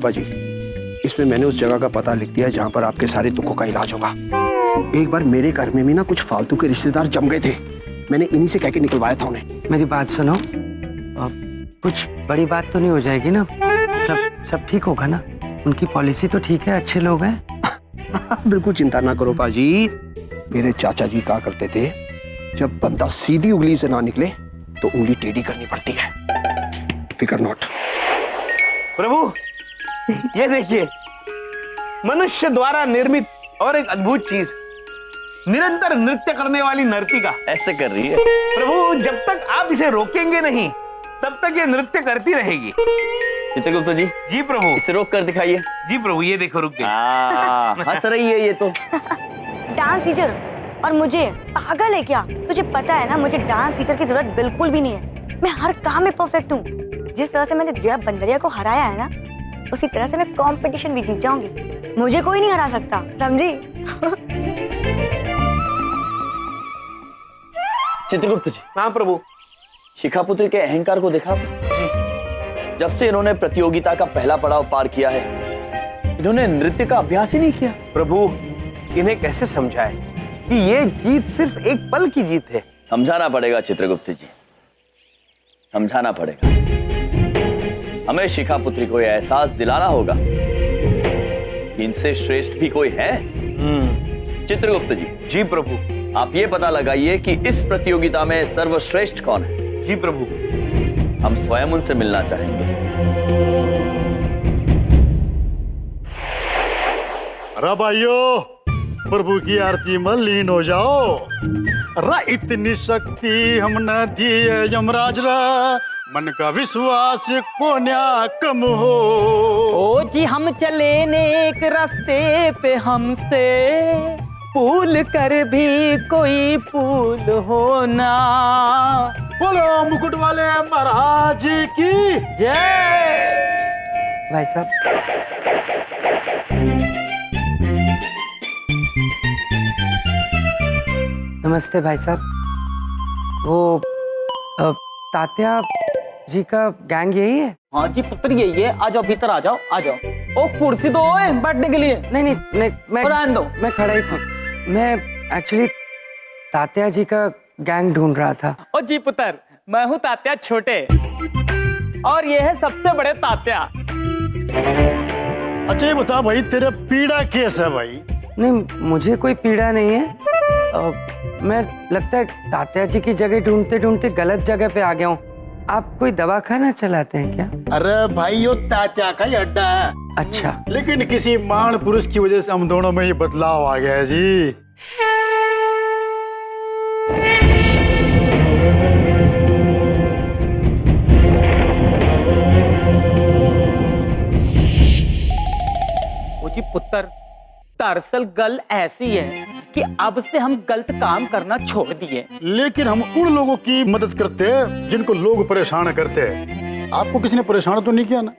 रूपा जी, इसमें मैंने उस जगह का पता लिख दिया जहाँ पर आपके सारे दुखों का इलाज होगा। एक बार मेरे घर में भी ना कुछ फालतू के रिश्तेदार जम गए थे, मैंने इन्हीं से कह के निकलवाया था उन्हें। मेरी बात सुनो, कुछ बड़ी बात तो नहीं हो जाएगी ना? सब ठीक होगा ना? उनकी पॉलिसी तो ठीक है, अच्छे लोग हैं। बिल्कुल चिंता ना करो पाजी। मेरे चाचा जी कहा करते थे, जब बंदा सीधी उंगली से ना निकले तो उंगली टेढ़ी करनी पड़ती है। फिकर नॉट। प्रभु ये देखिए, मनुष्य द्वारा निर्मित और एक अद्भुत चीज, निरंतर नृत्य करने वाली नर्तिका ऐसे कर रही है। प्रभु जब तक आप इसे रोकेंगे नहीं तब तक ये नृत्य करती रहेगी। चित्रगुप्त जी, जी प्रभु। इसे रोक कर दिखाइए। जी प्रभु, ये देखो रुक गई। हंस रही है ये तो। डांस टीचर और मुझे पागल है क्या? तुझे पता है ना, मुझे डांस टीचर की जरूरत बिल्कुल भी नहीं है। मैं हर काम में परफेक्ट हूँ। जिस तरह से मैंने जया बंदरिया को हराया है ना, उसी तरह से मैं कंपटीशन भी जीत जाऊंगी। मुझे कोई नहीं हरा सकता, समझी? चित्रगुप्त जी। हाँ प्रभु। शिखापुत्री के अहंकार को देखा? जब से इन्होंने प्रतियोगिता का पहला पड़ाव पार किया है, इन्होंने नृत्य का अभ्यास ही नहीं किया। प्रभु इन्हें कैसे समझाए कि ये जीत सिर्फ एक पल की जीत है? समझाना पड़ेगा चित्रगुप्त जी, समझाना पड़ेगा। हमें शिखापुत्री को यह एहसास दिलाना होगा कि इनसे श्रेष्ठ भी कोई है। चित्रगुप्त जी। जी प्रभु। आप ये पता लगाइए कि इस प्रतियोगिता में सर्वश्रेष्ठ कौन है। जी प्रभु। हम स्वयं उनसे मिलना चाहेंगे। अरे भाइयों, प्रभु की आरती में लीन हो जाओ। अरे इतनी शक्ति हम न दिए यमराज रा, मन का विश्वास को न्या कम हो। ओ जी हम चले नेक रास्ते पे, हमसे फूल कर भी कोई फूल हो ना। बोलो मुकुट वाले महाराज की जय। भाई साहब, नमस्ते भाई साहब। वो तात्या जी का गैंग यही है? हाँ जी पुत्र यही है। आ जाओ भीतर, आ जाओ आ जाओ। ओ कुर्सी दो बैठने के लिए। नहीं, मैं रहने दो। मैं खड़ा ही था। मैं एक्चुअली तात्या जी का गैंग ढूंढ रहा था। ओ जी पुत्र, मैं हूँ तात्या छोटे और ये है सबसे बड़े तात्या। अच्छा ये बता भाई, तेरा पीड़ा कैसा है भाई? नहीं, मुझे कोई पीड़ा नहीं है। मैं लगता है तात्या जी की जगह ढूंढते ढूंढते गलत जगह पे आ गया हूँ। आप कोई दवाखाना चलाते हैं क्या? अरे भाई यो तात्या का ही अड्डा है। अच्छा। लेकिन किसी महान पुरुष की वजह से हम दोनों में ये बदलाव आ गया है जी। ओ जी पुत्र, दरअसल गल ऐसी है कि अब से हम गलत काम करना छोड़ दिए। लेकिन हम उन लोगों की मदद करते हैं जिनको लोग परेशान करते हैं। आपको किसी ने परेशान तो नहीं किया ना?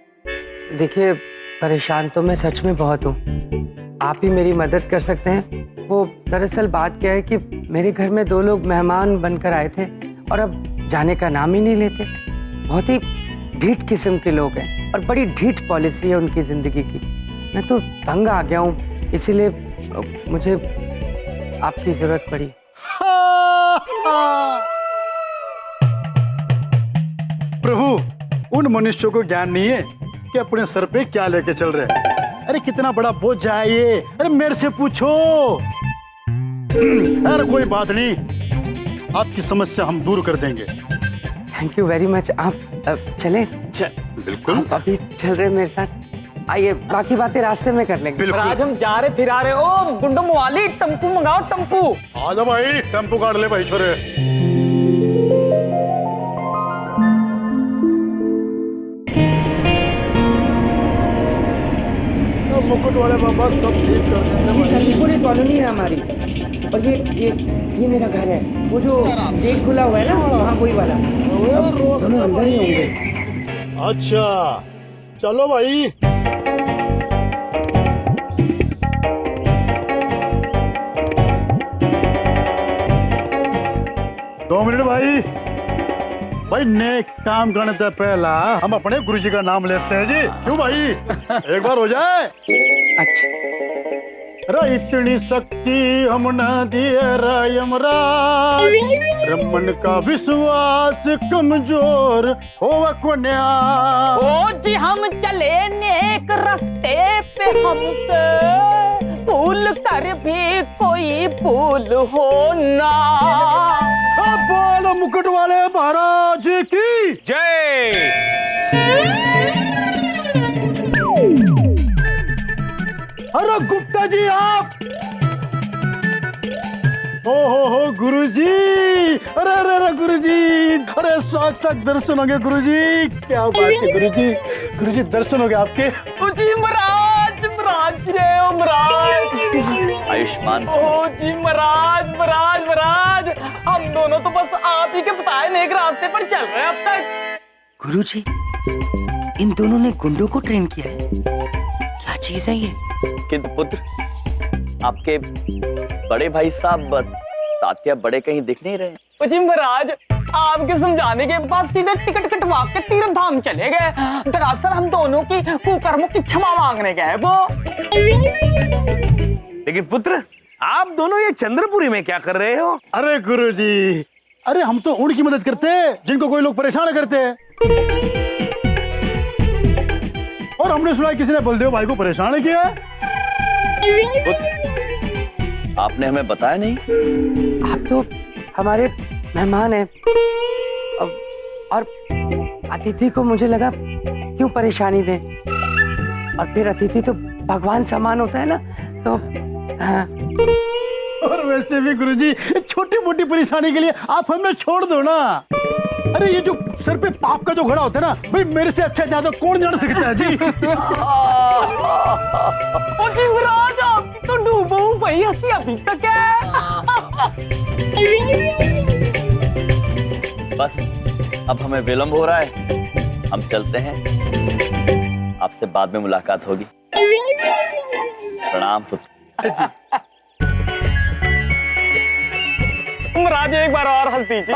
देखिए, परेशान तो मैं सच में बहुत हूँ। आप ही मेरी मदद कर सकते हैं। वो दरअसल बात क्या है कि मेरे घर में 2 लोग मेहमान बनकर आए थे और अब जाने का नाम ही नहीं लेते। बहुत ही ढीठ किस्म के लोग हैं और बड़ी ढीठ पॉलिसी है उनकी जिंदगी की। मैं तो तंग आ गया हूँ, इसीलिए मुझे आपकी जरूरत पड़ी। प्रभु, उन मनुष्यों को ज्ञान नहीं है कि अपने सर पे क्या लेके चल रहे हैं। अरे कितना बड़ा बोझ है ये। अरे मेरे से पूछो। अरे कोई बात नहीं, आपकी समस्या हम दूर कर देंगे। Thank you very much. आप चले? बिल्कुल। आप अभी चल रहे मेरे साथ? आइए, बाकी बातें रास्ते में कर लेंगे। और आज हम जा रहे फिरा रहे। ओ गुंडम वाली, टम्पू मंगाओ टम्पू। आ जाओ भाई, टेम्पो काट ले भाई छोरे। मुकुट वाले बाबा सब ठीक कर देंगे। ये चंदीपुरी कॉलोनी है हमारी, और ये मेरा घर है। वो जो गेट खुला हुआ है ना, वहाँ वही वाला। दोनों अंदर ही होंगे। अच्छा चलो भाई। दो मिनट भाई। भाई नेक काम करने से पहला हम अपने गुरुजी का नाम लेते हैं जी। क्यों भाई, एक बार हो जाए। अच्छा अरे इतनी शक्ति हम न दिए यमराज, रमन का विश्वास कमजोर हो कोन्या। ओ जी हम चले नेक रास्ते पे हमसे भूल कर भी कोई भूल हो ना। बोलो मुकुट वाले महाराज की जय। अरे गुप्ता जी आप, हो गुरुजी, अरे अरे अरे गुरुजी, अरे साक्षात दर्शन होंगे गुरुजी, क्या बात है गुरुजी, गुरुजी दर्शन हो गए आपके। ओ जी महाराज, महाराज जय हो महाराज। आयुष्मान। ओ जी महाराज, महाराज महाराज, हम दोनों तो बस आप ही के बताए नेक रास्ते पर चल रहे हैं अब तक। गुरुजी, इन दोनों ने गुंडों को ट्रेन किया है, क्या चीज है ये? किंतु पुत्र, आपके बड़े भाई साहब तात्या बड़े कहीं दिख नहीं रहे। ओ जी महाराज, आपके समझाने के बाद सीधे टिकट कटवा के तीर्थ धाम चले गए। दरअसल हम दोनों की कुकर्मों की क्षमा मांगने गए वो। लेकिन पुत्र, आप दोनों ये चंद्रपुरी में क्या कर रहे हो? अरे गुरुजी, अरे हम तो उनकी मदद करते हैं जिनको कोई लोग परेशान करते हैं, और हमने सुना किसी ने बलदेव भाई को परेशान किया। आपने हमें बताया नहीं? आप तो हमारे मेहमान हैं, और अतिथि को मुझे लगा क्यों परेशानी दे, और फिर अतिथि तो भगवान समान होता है ना, तो हाँ। और वैसे भी गुरुजी, छोटी मोटी परेशानी के लिए आप हमें छोड़ दो ना। अरे ये जो सर पे पाप का जो घड़ा होता है ना, भाई मेरे से अच्छा ज्यादा कौन जान सकता है जी। ओ जी महाराज, आपकी तो डूबो भाई हंसी अभी तक है। बस अब हमें विलंब हो रहा है, हम चलते हैं, आपसे बाद में मुलाकात होगी। प्रणाम पुत्र। महाराज एक बार और हंस दीजिए।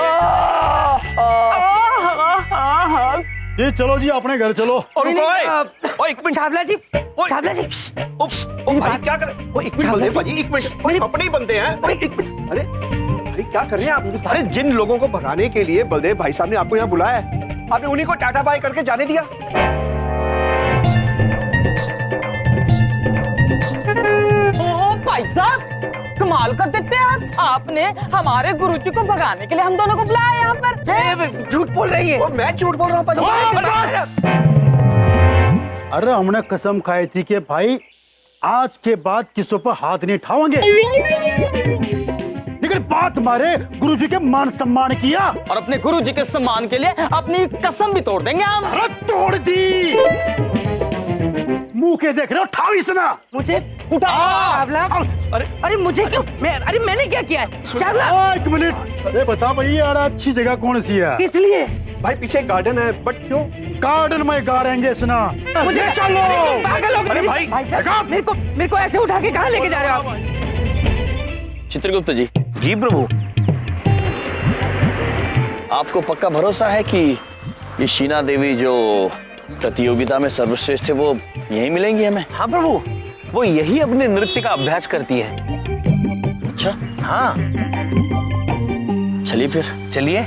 ये चलो जी अपने घर चलो। और ओए, एक मिनट। छावला जी, छावला जी, ओ भाई क्या कर, ओ एक मिनट बलदेव भाई, एक मिनट, कोई अपने ही बनते हैं। ओए एक मिनट, अरे अरे क्या कर रहे हैं आप? अरे जिन लोगों को भगाने के लिए बलदेव भाई साहब ने आपको यहाँ बुलाया है, आपने उन्हीं को टाटा बाय करके जाने दिया। ओ भाई साहब, कमाल कर देते हैं आपने हमारे गुरुजी को भगाने के लिए हम दोनों को बुलाया यहाँ पर। झूठ बोल रही है। और मैं झूठ बोल रहा हूँ? अरे हमने कसम खाई थी कि भाई आज के बाद किसी पर हाथ नहीं उठाएंगे, लेकिन बात मारे गुरुजी के मान सम्मान किया, और अपने गुरुजी के सम्मान के लिए अपनी कसम भी तोड़ देंगे हम। अरे तोड़ दी, मुंह के देख रहे हो, ठावी सुना मुझे उठा। छावला, अरे मुझे क्यों? अरे मैंने क्या किया है? छावला, एक मिनट, अरे बता भाई यार अच्छी जगह कौन सी है? किस लिए? भाई पीछे गार्डन है, बट क्यों? गार्डन में गाड़ेंगे सुना। मुझे चलो। पागल हो गए। अरे भाई, साहब, मेरे को ऐसे उठा के कहाँ लेके जा रहे हो आप? चित्रगुप्त जी, जी प्रभु। आपको पक्का भरोसा है कि ये शीना देवी जो प्रतियोगिता में सर्वश्रेष्ठ है वो यही मिलेंगी हमें? हाँ प्रभु, वो यही अपने नृत्य का अभ्यास करती है। अच्छा, हाँ चलिए फिर। चलिए।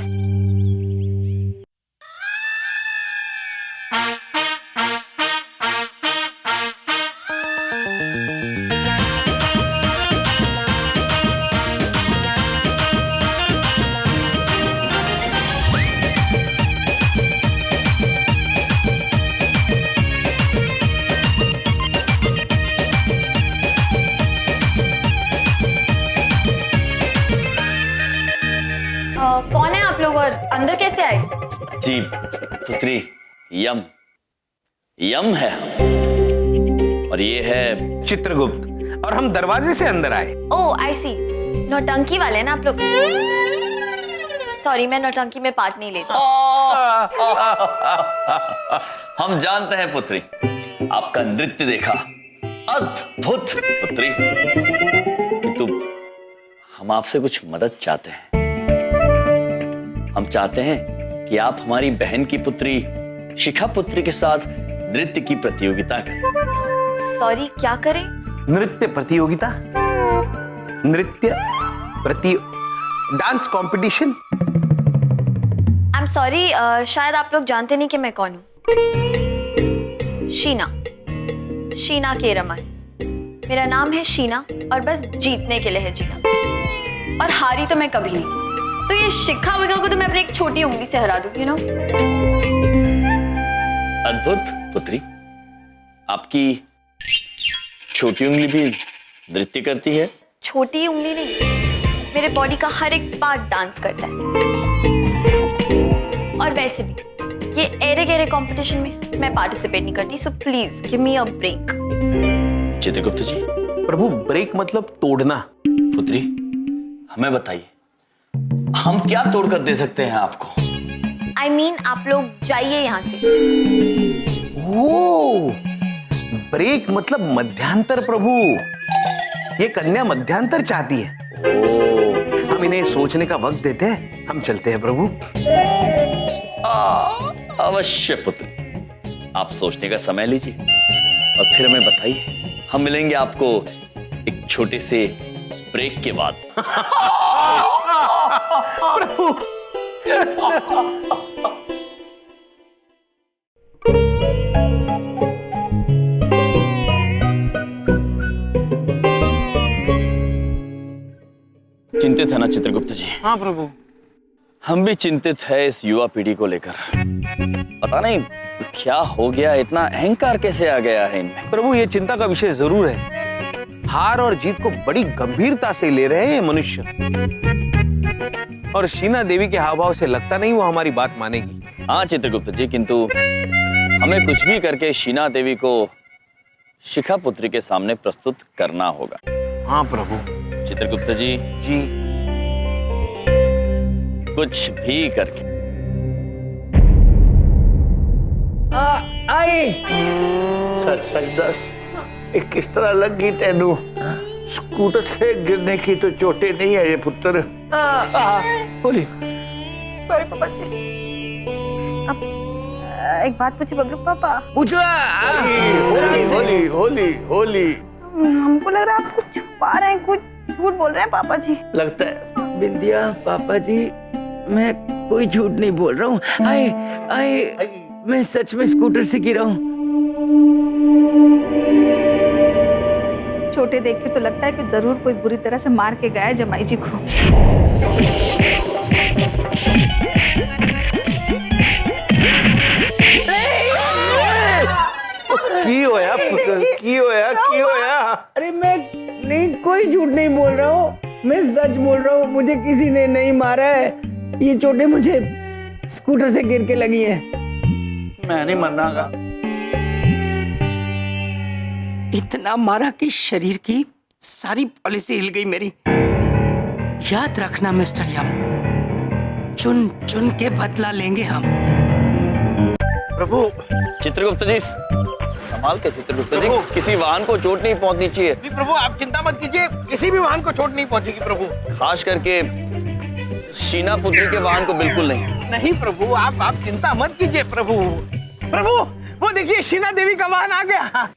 कौन है आप लोग और अंदर कैसे आए? जी पुत्री, यम यम है और ये है चित्रगुप्त, और हम दरवाजे से अंदर आए। ओह आई सी, नौटंकी वाले ना आप लोग। सॉरी, मैं नौटंकी में पार्ट नहीं लेता। हम जानते हैं पुत्री, आपका नृत्य देखा, अद्भुत पुत्री, किंतु हम आपसे कुछ मदद चाहते हैं। हम चाहते हैं कि आप हमारी बहन की पुत्री शिखा पुत्री के साथ नृत्य की प्रतियोगिता करें। सॉरी, क्या करें? नृत्य प्रतियोगिता, नृत्य प्रति dance competition. I am sorry, शायद आप लोग जानते नहीं कि मैं कौन हूँ। शीना के रमन। मेरा नाम है शीना और बस जीतने के लिए है जीना, और हारी तो मैं कभी नहीं। तो ये शिखा विखा को तो मैं अपनी एक छोटी उंगली से हरा दूं, यू नो। अद्भुत पुत्री, आपकी छोटी उंगली भी नृत्य करती है? छोटी उंगली नहीं, मेरे बॉडी का हर एक पार्ट डांस करता है। और वैसे भी ये एरे गेरे कंपटीशन में मैं पार्टिसिपेट नहीं करती, so please give me a break. Chitragupta ji. प्रभु, ब्रेक मतलब तोड़ना। पुत्री, हमें बताइए, हम क्या तोड़कर दे सकते हैं आपको? आई मीन, आप लोग जाइए यहाँ से। ओ, ब्रेक मतलब मध्यांतर। प्रभु, ये कन्या मध्यांतर चाहती है। हम इन्हें सोचने का वक्त देते हैं, हम चलते हैं प्रभु। अवश्य पुत्र, आप सोचने का समय लीजिए और फिर हमें बताइए। हम मिलेंगे आपको एक छोटे से ब्रेक के बाद। चिंतित है ना चित्रगुप्त जी? हाँ प्रभु। हम भी चिंतित है इस युवा पीढ़ी को लेकर। पता नहीं क्या हो गया, इतना अहंकार कैसे आ गया है इनमें। प्रभु, ये चिंता का विषय जरूर है। हार और जीत को बड़ी गंभीरता से ले रहे हैं ये मनुष्य, और शीना देवी के हाव भाव से लगता नहीं वो हमारी बात मानेगी। हाँ चित्रगुप्त जी, किंतु हमें कुछ भी करके शीना देवी को शिखा पुत्री के सामने प्रस्तुत करना होगा। हाँ प्रभु। चित्रगुप्त जी, कुछ भी करके। किस तरह लग गई तेनू? स्कूटर से गिरने की तो चोटें नहीं है ये पुत्र। बोली। अब एक बात पूछे बबलू पापा? पूछो। होली होली होली। हमको लग रहा है आप कुछ छुपा रहे हैं, कुछ झूठ बोल रहे हैं पापा जी। लगता है। बिंदिया पापा जी, मैं कोई झूठ नहीं बोल रहा हूँ। आए मैं सच में स्कूटर से गिरा हूँ। छोटे देख के तो लगता है कि जरूर कोई बुरी तरह से मार के गया है जमाई जी को। की होया पुत्र, की होया? अरे मैं नहीं, कोई झूठ नहीं बोल रहा हूँ, मैं सच बोल रहा हूँ। मुझे किसी ने नहीं मारा है, ये चोटें मुझे स्कूटर से गिर के लगी हैं। मैं नहीं मरनागा। इतना मारा कि शरीर की सारी पॉलिसी हिल गई मेरी। याद रखना मिस्टर यम, चुन चुन के बदला लेंगे हम। प्रभु। चित्रगुप्त जी, संभाल के चित्रगुप्त जी, किसी वाहन को चोट नहीं पहुंचनी चाहिए। प्रभु आप चिंता मत कीजिए, किसी भी वाहन को चोट नहीं पहुंचेगी प्रभु। खास करके शीना पुत्री के वाहन को बिल्कुल नहीं। नहीं प्रभु, आप चिंता मत कीजिए प्रभु। प्रभु, वो देखिए शीना देवी का वाहन आ गया।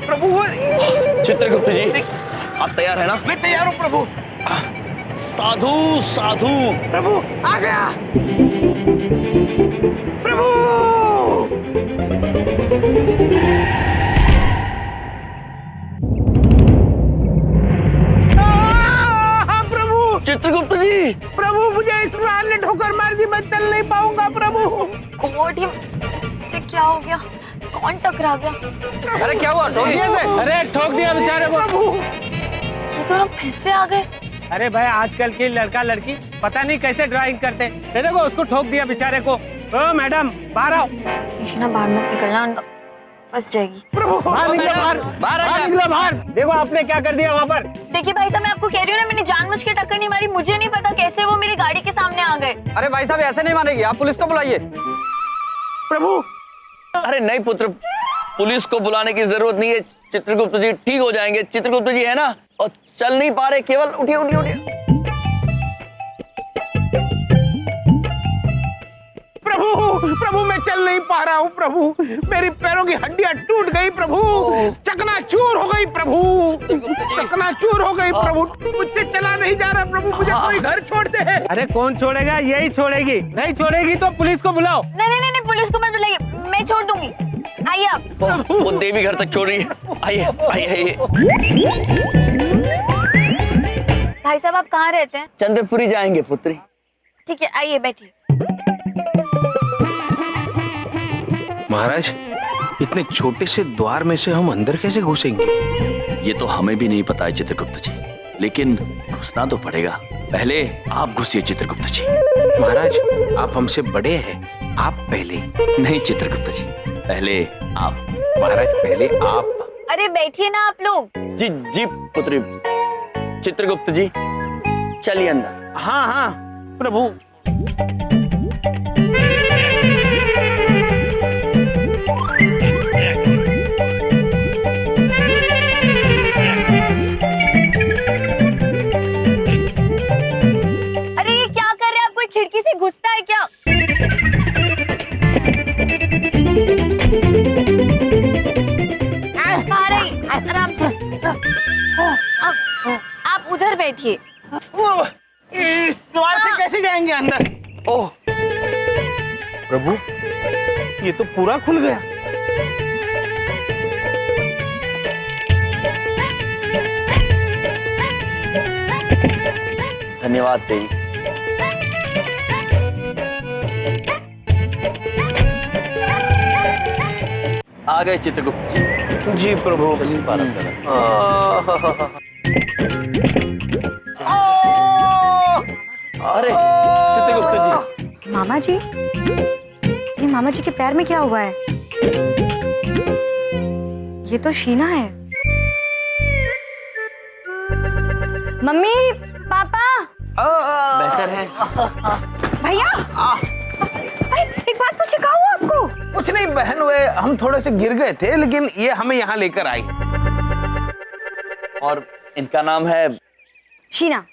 प्रभु वो। चित्रगुप्त जी, आप तैयार है ना? मैं तैयार हूँ प्रभु। साधु साधु। प्रभु आ गया। प्रभु। प्रभु। चित्रगुप्त जी। प्रभु, मुझे इस वाहन ने ठोकर मार दी, मैं चल नहीं पाऊंगा प्रभु। से क्या हो गया? कौन टकरा गया? अरे क्या हुआ? ठोक दिया इसे? अरे ठोक दिया बेचारे को। ये दोनों फिर से आ गए। अरे भाई, आजकल की लड़का लड़की पता नहीं कैसे ड्राइविंग करते। देखो उसको ठोक दिया बेचारे को। ओ मैडम, बाहर आओ। शीना बाहर मत निकलना, फंस जाएगी। बाहर निकलो, बाहर निकलो, बाहर। देखो आपने क्या कर दिया वहाँ पर। देखिए भाई साहब, मैं आपको कह रही हूँ ना, मैंने जानबूझ के टक्कर नहीं मारी। मुझे नहीं पता कैसे वो मेरी गाड़ी के सामने आ गए। अरे भाई साहब, ऐसे नहीं मानेगी, आप पुलिस को बुलाइए। प्रभु। अरे नहीं पुत्र, पुलिस को बुलाने की जरूरत नहीं है। चित्रगुप्त जी ठीक हो जाएंगे। चित्रगुप्त जी है ना, और चल नहीं पा रहे, केवल उठिए उठिए उठिए। प्रभु मैं चल नहीं पा रहा हूँ प्रभु, मेरी पैरों की हड्डियां टूट गई प्रभु, चकनाचूर हो गई प्रभु, चकनाचूर हो गई प्रभु, मुझसे चला नहीं जा रहा प्रभु, मुझे कोई घर छोड़ दे। अरे कौन छोड़ेगा, यही छोड़ेगी, नहीं छोड़ेगी तो पुलिस को बुलाओ। नहीं पुलिस को मत बुलाइए, मैं छोड़ दूंगी। आइए आप। वो देवी घर तक छोड़ रही है। आइए आइए। भाई साहब आप कहाँ रहते हैं? चंद्रपुरी जाएंगे पुत्री। ठीक है आइए बैठिए। महाराज, इतने छोटे से द्वार में से हम अंदर कैसे घुसेंगे? ये तो हमें भी नहीं पता है चित्रगुप्त जी, लेकिन घुसना तो पड़ेगा। पहले आप घुसिए चित्रगुप्त जी। महाराज, आप हमसे बड़े हैं, आप पहले। नहीं चित्रगुप्त जी, पहले आप। महाराज पहले आप। अरे बैठिए ना आप लोग। जी जी पुत्री। चित्रगुप्त जी चलिए अंदर। हाँ हाँ प्रभु। अरे ये क्या कर रहे हैं आप? कोई खिड़की से घुसता है क्या? आराम से। आप उधर बैठिए। वो इस द्वार से कैसे जाएंगे अंदर? ओह प्रभु, ये तो पूरा खुल गया। धन्यवाद देवी। आ गए चित्रगुप्त जी। जी प्रभु। अरे चित्रगुप्त जी। मामा जी, ये मामा जी के पैर में क्या हुआ है? ये तो शीना है। मम्मी, पापा, बेहतर है। भैया, एक बात पूछे, कहा हुआ आपको? कुछ नहीं बहन, वे हम थोड़े से गिर गए थे, लेकिन ये हमें यहाँ लेकर आई। और इनका नाम है शीना।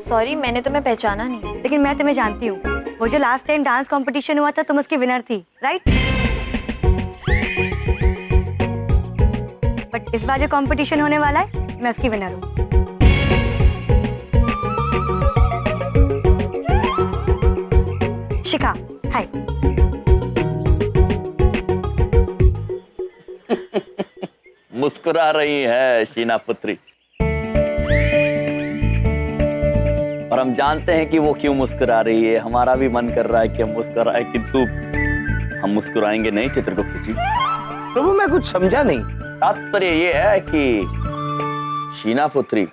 सॉरी मैंने तुम्हें पहचाना नहीं। लेकिन मैं तुम्हें जानती हूँ। वो जो लास्ट टाइम डांस कंपटीशन हुआ था, तुम उसकी विनर थी, राइट? बट इस बार जो कंपटीशन होने वाला है, मैं उसकी विनर हूँ। शिखा, हाय। मुस्कुरा रही है शीना पुत्री, और हम जानते हैं कि वो क्यों मुस्कुरा रही है। हमारा भी मन कर रहा है कि हम मुस्कुराए, किंतु हम मुस्कुराएंगे नहीं चित्रगुप्त जी। प्रभु मैं कुछ समझा नहीं। तात्पर्य ये है कि शीना पुत्री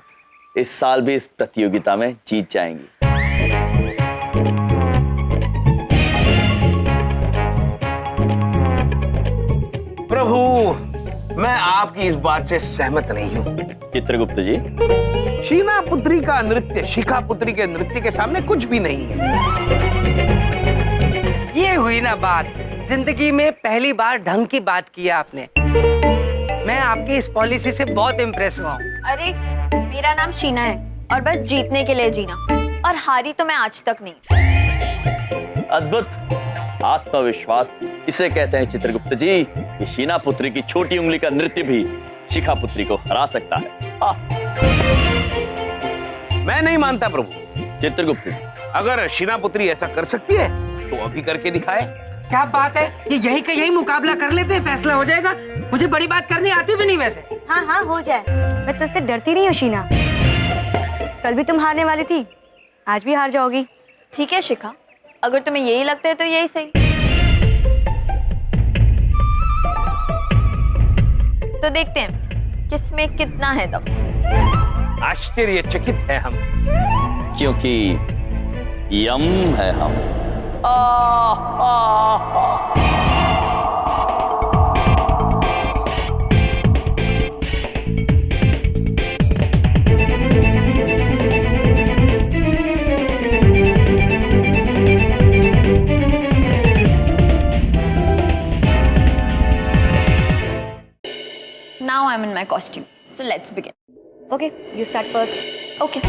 इस साल भी इस प्रतियोगिता में जीत जाएंगी। प्रभु मैं आपकी इस बात से सहमत नहीं हूँ। चित्रगुप्त जी, शीना पुत्री का नृत्य शिखा पुत्री के नृत्य के सामने कुछ भी नहीं है। ये हुई ना बात। जिंदगी में पहली बार ढंग की बात की है आपने। मैं आपकी इस पॉलिसी से बहुत इम्प्रेस हुआ हूँ। अरे मेरा नाम शीना है और बस जीतने के लिए जीना, और हारी तो मैं आज तक नहीं। अद्भुत आत्मविश्वास इसे कहते हैं चित्रगुप्त जी कि शीना पुत्री की छोटी उंगली का नृत्य भी शिखा पुत्री को हरा सकता है। मैं नहीं मानता प्रभु। चित्रगुप्त जी, अगर शीना पुत्री ऐसा कर सकती है तो अभी करके दिखाए। क्या बात है, ये यही का यही मुकाबला कर लेते हैं, फैसला हो जाएगा। मुझे बड़ी बात करनी आती भी नहीं वैसे। हाँ हाँ हो जाए, मैं तुझसे डरती नहीं हूँ शीना। कल भी तुम हारने वाली थी, आज भी हार जाओगी। ठीक है शिखा, अगर तुम्हें यही लगता है तो यही सही। तो देखते हैं किसमें कितना है दम। आश्चर्यचकित है हम, क्योंकि यम है हम। Now I'm in my costume, so let's begin. Okay, you start first. Okay.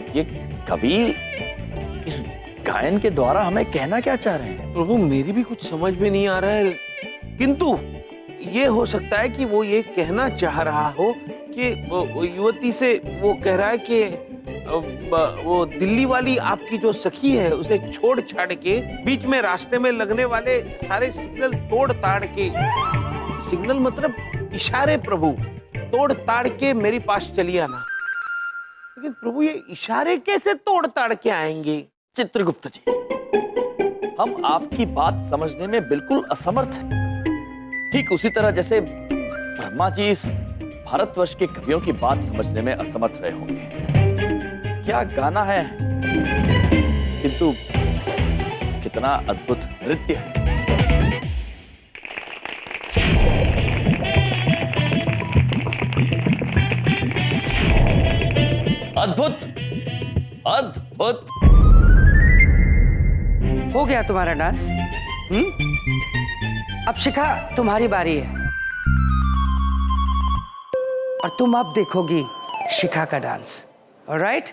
ये कवि इस गायन के द्वारा हमें कहना क्या चाह रहे हैं? प्रभु मेरी भी कुछ समझ में नहीं आ रहा है, किंतु ये हो सकता है कि वो ये कहना चाह रहा हो कि वो युवती से वो कह रहा है कि वो दिल्ली वाली आपकी जो सखी है उसे छोड़ छाड़ के बीच में रास्ते में लगने वाले सारे सिग्नल तोड़ ताड़ के, सिग्नल मतलब इशारे प्रभु, तोड़ ताड़ के मेरे पास चली आना। लेकिन प्रभु ये इशारे कैसे तोड़ ताड़ के आएंगे? चित्रगुप्त जी, हम आपकी बात समझने में बिल्कुल असमर्थ हैं। ठीक उसी तरह जैसे ब्रह्मा जी इस भारतवर्ष के कवियों की बात समझने में असमर्थ रहे होंगे। क्या गाना है, किंतु कितना अद्भुत नृत्य है। अद्भुत, अद्भुत। हो गया तुम्हारा डांस? अब शिखा तुम्हारी बारी है और तुम अब देखोगी शिखा का डांस। ऑलराइट?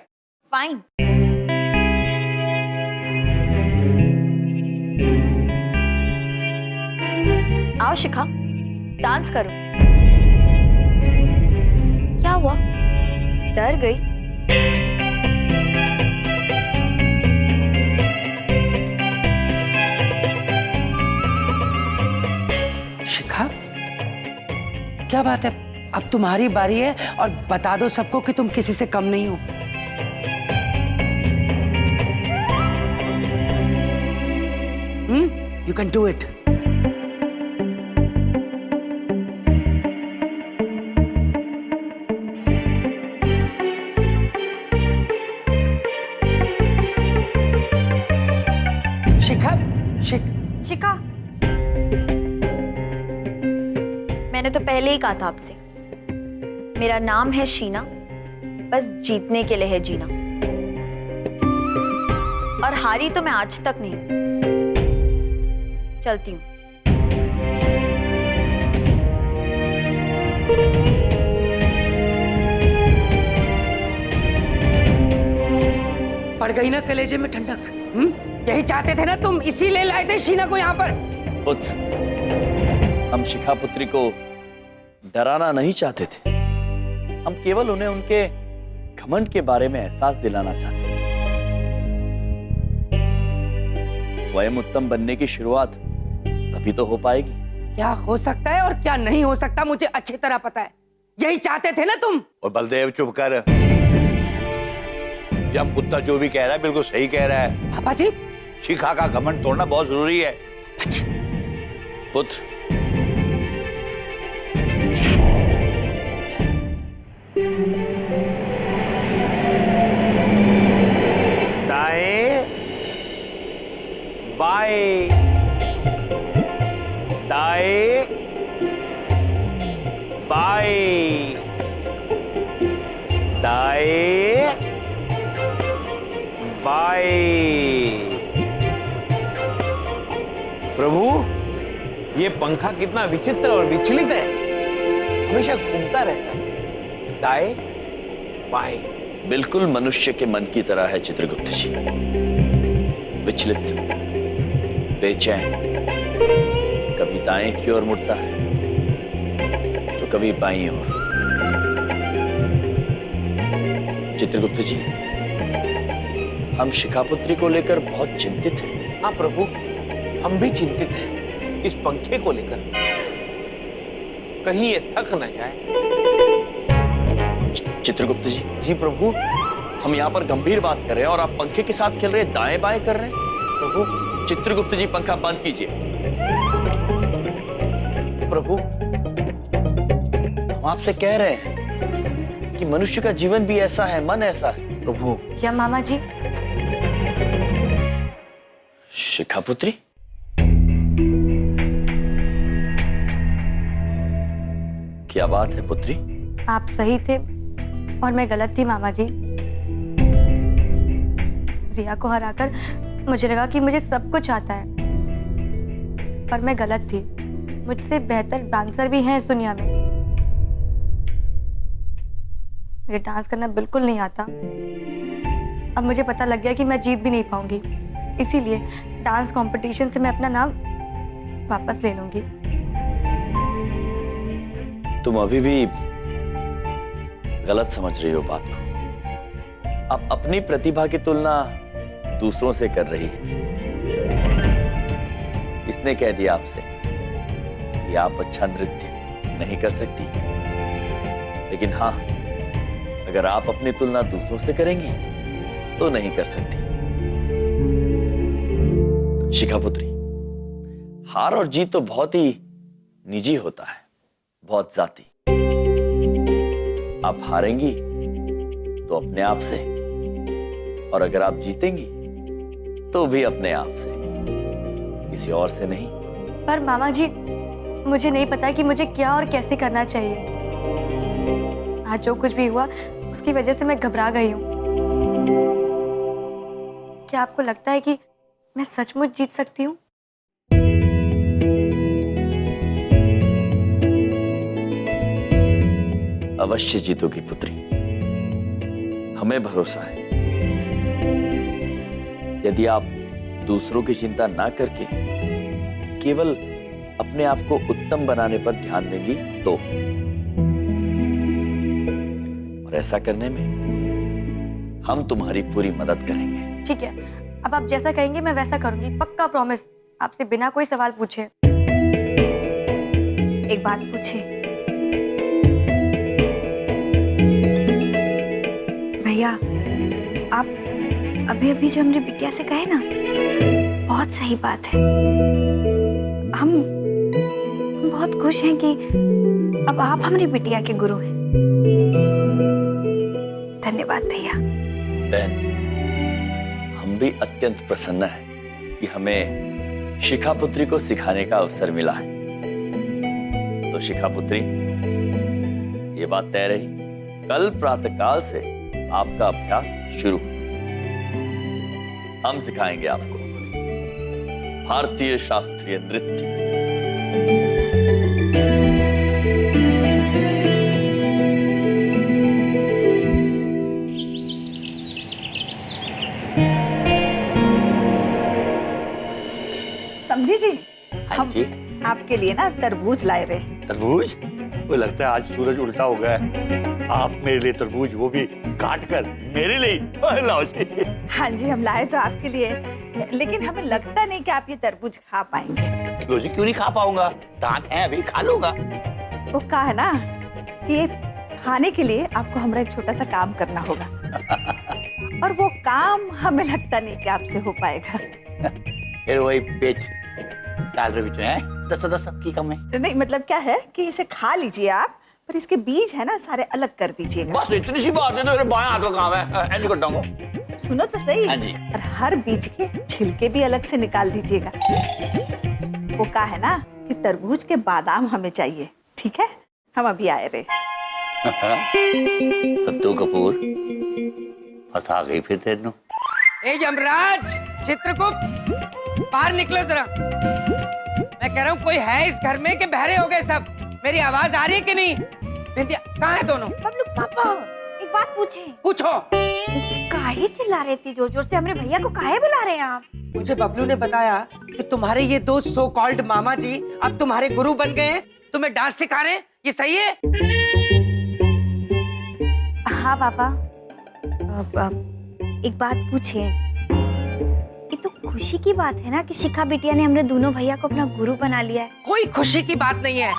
फाइन। आओ शिखा, डांस करो। क्या हुआ, डर गई? शिखा, क्या बात है? अब तुम्हारी बारी है और बता दो सबको कि तुम किसी से कम नहीं हो। You can do it. शिखा, शिखा, मैंने तो पहले ही कहा था आपसे, मेरा नाम है शीना, बस जीतने के लिए है जीना। और हारी तो मैं आज तक नहीं। चलती हूँ। पड़ गई ना कलेजे में ठंडक? यही चाहते थे ना तुम, इसीलिए लाए थे शीना को यहाँ पर। पुत्र, हम शिखा पुत्री को डराना नहीं चाहते थे। हम केवल उन्हें उनके घमंड के बारे में एहसास दिलाना चाहते थे। स्वयं उत्तम बनने की शुरुआत तभी तो हो पाएगी। क्या हो सकता है और क्या नहीं हो सकता मुझे अच्छी तरह पता है। यही चाहते थे ना तुम। और बलदेव चुप कर। जब कुत्ता जो भी कह रहा है बिल्कुल सही कह रहा है। पापा जी, शिखा का घमंड तोड़ना बहुत जरूरी है। पुत्र, दाएं बाएं, दाएं बाएं, दाएं बाएं। प्रभु, ये पंखा कितना विचित्र और विचलित है, हमेशा घूमता रहता है। दाएं बाएं। बिल्कुल मनुष्य के मन की तरह है चित्रगुप्त जी। विचलित, बेचैन, कभी दाएं की ओर मुड़ता है तो कभी बाईं ओर। चित्रगुप्त जी, हम शिखापुत्री को लेकर बहुत चिंतित हैं। हाँ प्रभु, हम भी चिंतित हैं इस पंखे को लेकर, कहीं ये थक न जाए। चित्रगुप्त जी। जी प्रभु। हम यहाँ पर गंभीर बात कर रहे हैं और आप पंखे के साथ खेल रहे हैं, दाएं बाएं कर रहे हैं। प्रभु। चित्रगुप्त जी, पंखा बंद कीजिए। प्रभु, हम आपसे कह रहे हैं कि मनुष्य का जीवन भी ऐसा है, मन ऐसा है। प्रभु क्या मामा जी? शिखा पुत्री, क्या बात है पुत्री? आप सही थे और मैं गलत थी मामा जी। रिया को हराकर मुझे लगा कि मुझे सब कुछ आता है, पर मैं गलत थी। मुझसे बेहतर डांसर भी हैं इस दुनिया में। मुझे डांस करना बिल्कुल नहीं आता। अब मुझे पता लग गया कि मैं जीत भी नहीं पाऊंगी, इसीलिए डांस कंपटीशन से मैं अपना नाम वापस ले लूंगी। तुम अभी भी गलत समझ रही हो बात को। आप अपनी प्रतिभा की तुलना दूसरों से कर रही है। इसने कह दिया आपसे कि आप अच्छा नृत्य नहीं कर सकती, लेकिन हाँ, अगर आप अपनी तुलना दूसरों से करेंगी तो नहीं कर सकती। शिखा पुत्री, हार और जीत तो बहुत ही निजी होता है, बहुत जाती। आप हारेंगी तो अपने आप से, और अगर आप जीतेंगी तो भी अपने आप से, किसी और से नहीं। पर मामा जी, मुझे नहीं पता कि मुझे क्या और कैसे करना चाहिए। आज जो कुछ भी हुआ उसकी वजह से मैं घबरा गई हूँ। क्या आपको लगता है कि मैं सचमुच जीत सकती हूँ? अवश्य जीतोगी पुत्री, हमें भरोसा है। यदि आप दूसरों की चिंता ना करके केवल अपने आप को उत्तम बनाने पर ध्यान देंगी तो, और ऐसा करने में हम तुम्हारी पूरी मदद करेंगे। ठीक है, अब आप जैसा कहेंगे मैं वैसा करूंगी, पक्का प्रॉमिस, आपसे बिना कोई सवाल पूछे। एक बात पूछे भैया, आप अभी अभी जो हमने बिटिया से कहे ना, बहुत सही बात है। हम बहुत खुश हैं कि अब आप हमारी बिटिया के गुरु हैं। धन्यवाद भैया। बहन, हम भी अत्यंत प्रसन्न हैं कि हमें शिखा पुत्री को सिखाने का अवसर मिला है। तो शिखा पुत्री, ये बात तय रही, कल प्रातःकाल से आपका अभ्यास शुरू। हम सिखाएंगे आपको भारतीय शास्त्रीय नृत्य। समझी जी, हाँ जी। आपके लिए ना तरबूज लाए रहे। तरबूज? वो लगता है आज सूरज उल्टा हो गया है। आप मेरे लिए तरबूज, वो भी काट कर मेरे लिए। लाओ जी। हाँ जी, हम लाए तो आपके लिए, लेकिन हमें लगता नहीं कि आप ये तरबूज खा पाएंगे। लो जी, क्यों नहीं खा पाऊंगा? दांत हैं अभी, खा लूंगा। वो कहा है ना कि ये खाने के लिए आपको हमारा एक छोटा सा काम करना होगा। और वो काम हमें लगता नहीं कि आपसे हो पाएगा। फिर वही पेच डाल रहे बीच में, 10 की कम है। नहीं, मतलब क्या है कि इसे खा लीजिए आप, पर इसके बीज है ना सारे अलग कर दीजिएगा। बस इतनी सी बात है, तो मेरे बाएं हाथ का काम है, ऐसे करता हूँ। सुनो तो सही। हाँ जी। और हर बीज के छिलके भी अलग से निकाल दीजिएगा। वो कहा है ना कि तरबूज के बादाम हमें चाहिए। ठीक है, हम अभी आए रहे। सत्तू कपूर, फंसा गई फिर तेनू। ए यमराज, चित्रगुप्त, बाहर निकलो जरा। मैं कह रहा हूँ कोई है इस घर में कि बहरे हो गए सब? मेरी आवाज आ रही है कि नहीं? बिंदिया, कहाँ है दोनों? बबलू पापा, एक बात पूछे। पूछो। काहे चिल्ला रही थी जोर जोर से? हमारे भैया को काहे बुला रहे हैं आप? मुझे बबलू ने बताया कि तुम्हारे ये दो सो कॉल्ड मामा जी अब तुम्हारे गुरु बन गए हैं, तुम्हें डांस सिखा रहे हैं, ये सही है? हाँ पापा। एक बात पूछे, ये तो खुशी की बात है ना कि शिखा बिटिया ने हमने दोनों भैया को अपना गुरु बना लिया है। कोई खुशी की बात नहीं है,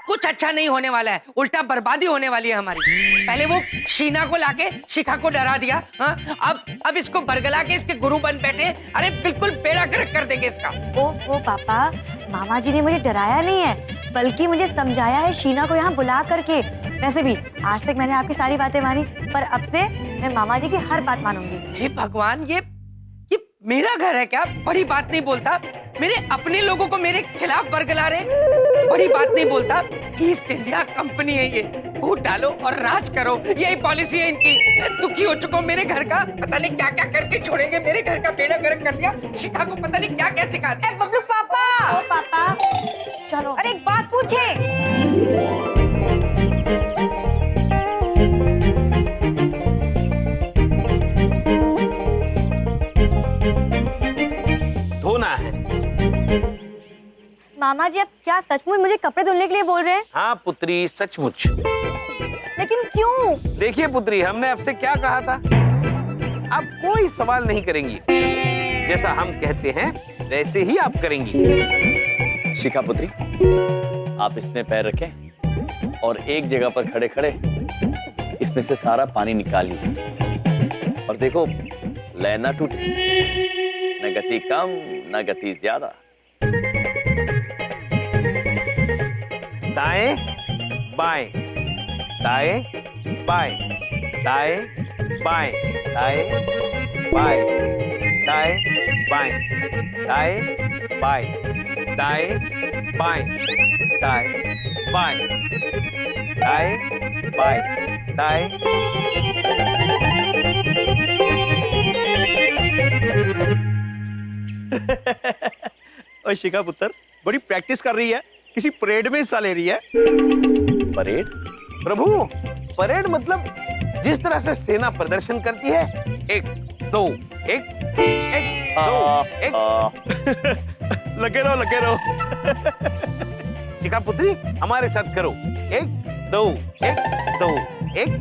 कुछ अच्छा नहीं होने वाला है, उल्टा बर्बादी होने वाली है हमारी। पहले वो शीना को लाके शिखा को डरा दिया, हाँ? अब इसको बरगला के इसके गुरु बन बैठे। अरे बिल्कुल बेड़ा गर्क कर देंगे इसका। ओ पापा, मामा जी ने मुझे डराया नहीं है, बल्कि मुझे समझाया है शीना को यहाँ बुला करके। वैसे भी आज तक मैंने आपकी सारी बातें मानी, पर अब से मैं मामा जी की हर बात मानूंगी। हे भगवान, ये मेरा घर है क्या? बड़ी बात नहीं बोलता। मेरे अपने लोगों को मेरे खिलाफ बरगला रहे। बड़ी बात नहीं बोलता। ईस्ट इंडिया कंपनी है ये, वोट डालो और राज करो, यही पॉलिसी है इनकी। दुखी हो चुका हूं मेरे घर का, पता नहीं क्या क्या करके छोड़ेंगे। मेरे घर का बेड़ा गर्क कर दिया। शिखा को पता नहीं क्या क्या सिखा दिया। बबलू पापा, ओ पापा चलो। अरे एक बात पूछे। धोना है। मामा जी, आप क्या सचमुच मुझे कपड़े धुलने के लिए बोल रहे हैं? हाँ पुत्री, सचमुच। लेकिन क्यों? देखिए पुत्री, हमने आपसे क्या कहा था? आप कोई सवाल नहीं करेंगी। जैसा हम कहते हैं वैसे ही आप करेंगी। शिखा पुत्री, आप इसमें पैर रखें और एक जगह पर खड़े खड़े इसमें से सारा पानी निकालिए। और देखो, लय ना टूटे, न गति कम न गति ज्यादा। दाएं बाएं, दाएं बाएं, दाएं बाएं, दाएं बाएं, दाएं बाएं, दाएं बाएं, दाएं बाएं, दाएं बाएं, दाएं बाएं, दाएं। और शिखा पुत्र बड़ी प्रैक्टिस कर रही है, किसी परेड में हिस्सा ले रही है। परेड? प्रभु, परेड मतलब जिस तरह से सेना प्रदर्शन करती है, 1 2 1 1 2 1। लगे रहो। शिखा पुत्री, हमारे साथ करो। 1 2 1 2 1।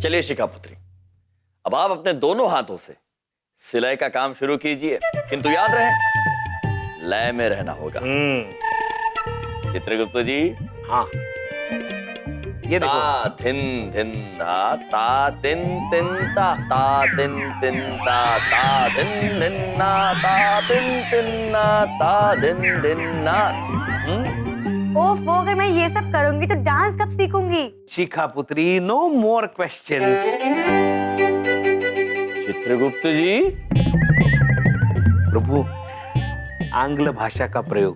चलिए शिखा पुत्री, अब आप अपने दोनों हाथों से सिलाई का काम शुरू कीजिए, किंतु याद रहे लय में रहना होगा। चित्रगुप्त जी। हाँ, ये देखो। ता थिन थिन धा, ता तिन तिन ता, ता तिन तिन ता, ता थिन थिन ना, ता तिन तिन ना, ता दिन दिन ना। ओफो, अगर मैं ये सब करूंगी तो डांस कब सीखूंगी? शिखा पुत्री, no more questions. Chitragupta ji. प्रभु, आंग्ल भाषा का प्रयोग।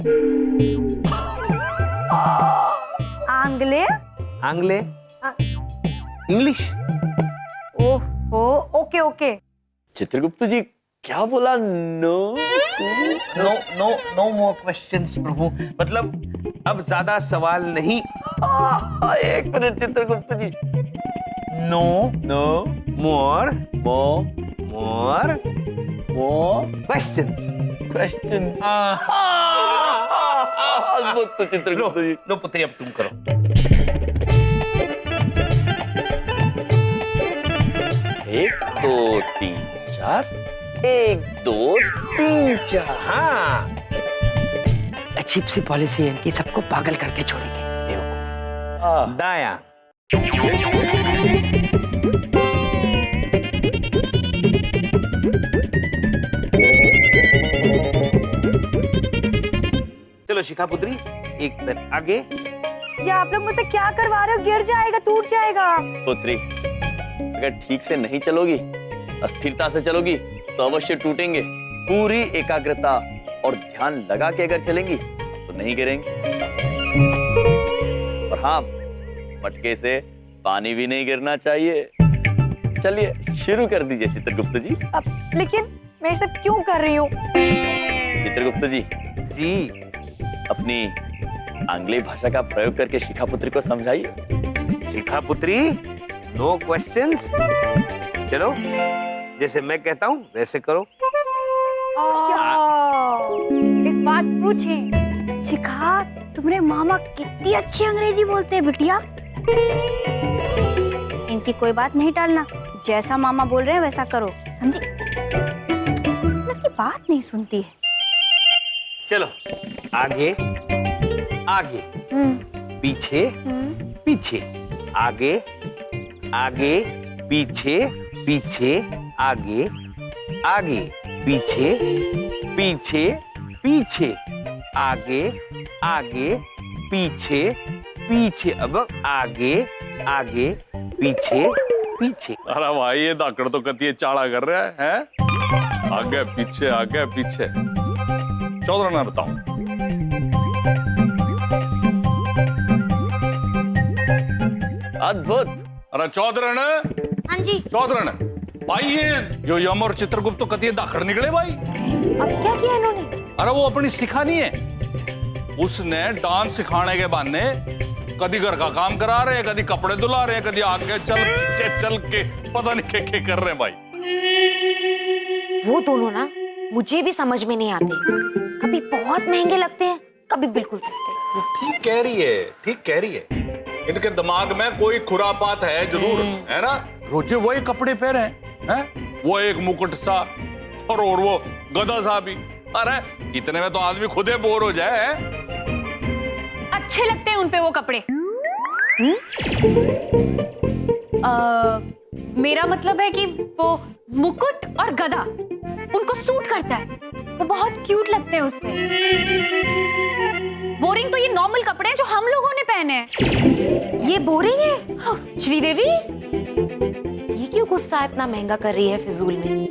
आंग्ले? आंग्ले? इंग्लिश? ओफो, ओके ओके। चित्रगुप्त जी क्या बोला? No no no no more questions प्रभु, मतलब अब ज्यादा सवाल नहीं। एक minute Chitragupta ji. No no more मो मोर मो क्वेश्चंस। क्वेश्चंस। अद्भुत चित्रगुप्त जी। लो पुत्री, अब तुम करो। 1 2 3 4, 1 2 3 4। हाँ, अजीब सी पॉलिसी है इनकी, सबको पागल करके छोड़ेंगे। दाया। चलो शिखा पुत्री, एक पैर आगे। ये आप लोग मुझसे क्या करवा रहे हो? गिर जाएगा, टूट जाएगा। पुत्री, अगर ठीक से नहीं चलोगी, अस्थिरता से चलोगी तो अवश्य टूटेंगे। पूरी एकाग्रता और ध्यान लगा के अगर चलेंगी तो नहीं गिरेंगे। और हाँ, मटके से पानी भी नहीं गिरना चाहिए। चलिए शुरू कर दीजिए चित्रगुप्त जी। लेकिन मैं ये सब क्यों कर रही हूँ? चित्रगुप्त जी, जी, अपनी आंग्लेय भाषा का प्रयोग करके शिखा पुत्री को समझाइए। शिखा पुत्री, नो क्वेश्चंस। चलो, जैसे मैं कहता हूँ वैसे करो। एक बात पूछे शिखा, तुम्हारे मामा कितनी अच्छी अंग्रेजी बोलते हैं बिटिया। इनकी कोई बात नहीं टालना, जैसा मामा बोल रहे हैं वैसा करो, समझी? लड़की बात नहीं सुनती है। चलो, आगे आगे, पीछे पीछे, आगे आगे, पीछे पीछे, आगे आगे पीछे पीछे पीछे आगे आगे पीछे पीछे अब आगे आगे पीछे पीछे। अरे भाई ये धाकड़ तो कतिये चाड़ा कर रहा है? आगे पीछे चौधरी ना बताऊं। अद्भुत। अरे चौधरी हाँ जी। चौधरी भाई ये जो यम और चित्रगुप्त तो कतिये धाकड़ निकले भाई। अब क्या किया इन्होंने? अरे वो अपनी सिखानी है, उसने डांस सिखाने के बहाने कदी घर का काम करा रहे, कदी कपड़े धुला रहे, कदी आगे चल के पता नहीं क्या कर रहे हैं भाई। वो दोनों ना मुझे भी समझ में नहीं आते, कभी बहुत महंगे लगते हैं, कभी बिल्कुल सस्ते। ठीक कह रही है। इनके दिमाग में कोई खुरापात है जरूर, है ना? रोजे वही कपड़े पहने हैं, वो एक मुकुट सा और वो गधा सा भी। अरे इतने में तो आदमी खुद ही बोर हो जाए। अच्छे लगते हैं उनपे वो कपड़े। मेरा मतलब है कि वो मुकुट और गधा उनको सूट करता है, वो बहुत क्यूट लगते हैं उसमें। बोरिंग तो ये नॉर्मल कपड़े हैं जो हम लोगों ने पहने हैं। ये बोरिंग है? श्रीदेवी, ये क्यों गुस्सा इतना महंगा कर रही है फिजूल में?